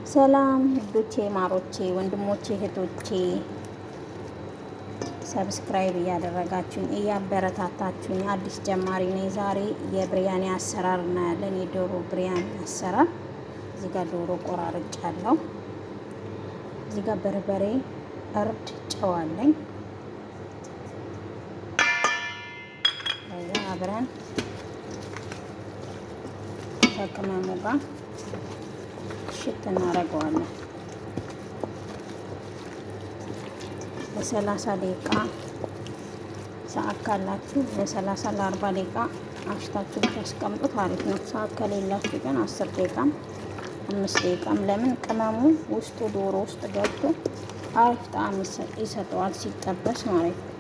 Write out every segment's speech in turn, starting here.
ሰላም ውዶቼ፣ ማሮቼ፣ ወንድሞቼ፣ እህቶቼ ሰብስክራይብ እያደረጋችሁኝ እያበረታታችሁኝ አዲስ ጀማሪ ነኝ። ዛሬ የብሪያኒ አሰራር እናያለን። የዶሮ ብሪያኒ አሰራር። እዚህ ጋር ዶሮ ቆራርጫለሁ። እዚህ ጋር በርበሬ፣ እርድ፣ ጨው አለኝ። ከዛ አብረን ከቅመሙ ጋር ሽት እናደርገዋለን። ለ30 ደቂቃ ሰዓት ካላችሁ ለ30 ለ40 ደቂቃ አሽታችሁ ብታስቀምጡት አሪፍ ነው። ሰዓት ከሌላችሁ ግን 10 ደቂቃም 5 ደቂቃም። ለምን ቅመሙ ውስጡ ዶሮ ውስጥ ገብቶ አሪፍ ጣዕም ይሰጠዋል ሲጠበስ ማለት ነው።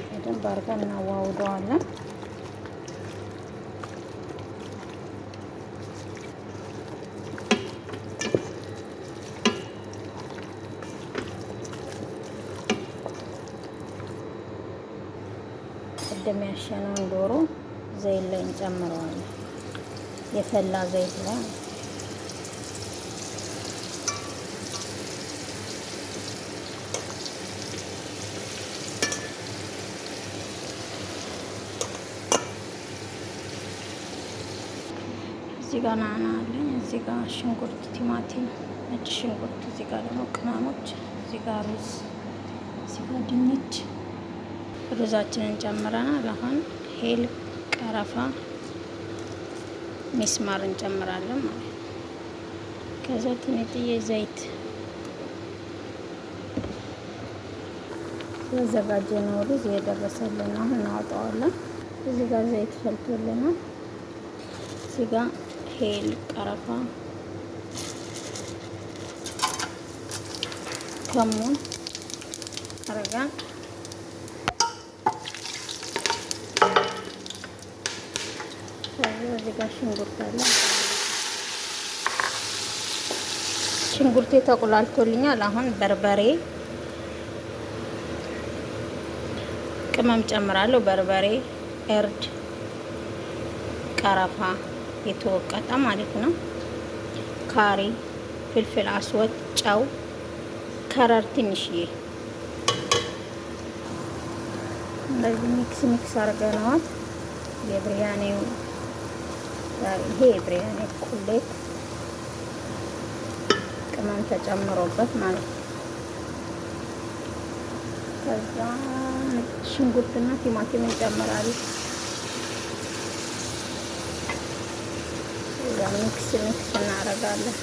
በደንብ አድርገን እናዋውደዋለን። ቅድም ያሸነውን ዶሮ ዘይት ላይ እንጨምረዋለን። የፈላ ዘይት ላይ እዚህ ጋር ናና አለኝ። እዚህ ጋር ሽንኩርት፣ ቲማቲም፣ ነጭ ሽንኩርት፣ እዚህ ጋር ደግሞ ቅመሞች፣ እዚህ ጋር ሩዝ፣ እዚህ ጋር ድንች። ሩዛችንን ጨምረናል። አሁን ሄል፣ ቀረፋ፣ ሚስማር እንጨምራለን ማለት ነው። ከዛ ትንጥዬ ዘይት ያዘጋጀነው ሩዝ የደረሰልን አሁን እናወጣዋለን። እዚህ ጋር ዘይት ፈልቶልናል። እዚህ ጋር ሄል፣ ቀረፋ፣ ከሙን አረጋን እዚህ ጋር ሽንኩርት አለ። ሽንኩርቴ ተቆላልቶልኛል። አሁን በርበሬ፣ ቅመም ጨምራለሁ። በርበሬ፣ እርድ፣ ቀረፋ የተወቀጠ ማለት ነው። ካሪ፣ ፍልፍል አስወጥ፣ ጨው፣ ከረር ትንሽዬ። እንደዚህ ሚክስ አድርገነዋል። የብሪያኒው ይሄ የብሪያኒ ቁሌት ቅመም ተጨምሮበት ማለት ነው። ከዛ ሽንኩርትና ቲማቲም እንጨምራለን። እዛ ሚክስ እናደርጋለን።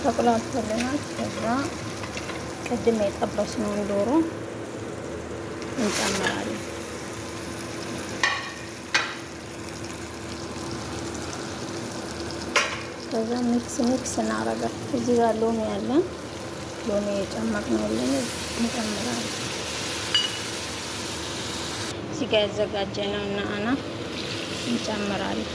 ተቁላልቶልናል። ከዛ ቅድም የጠበስነውን ዶሮ እንጨምራለን። ከዛ ሚክስ እናደርጋለን። እዚህ ጋር ሎሚ ያለን ሎሚ የጨመቅነው እንጨምራለን። እዚህ ጋር ያዘጋጀነው ናና እንጨምራለን።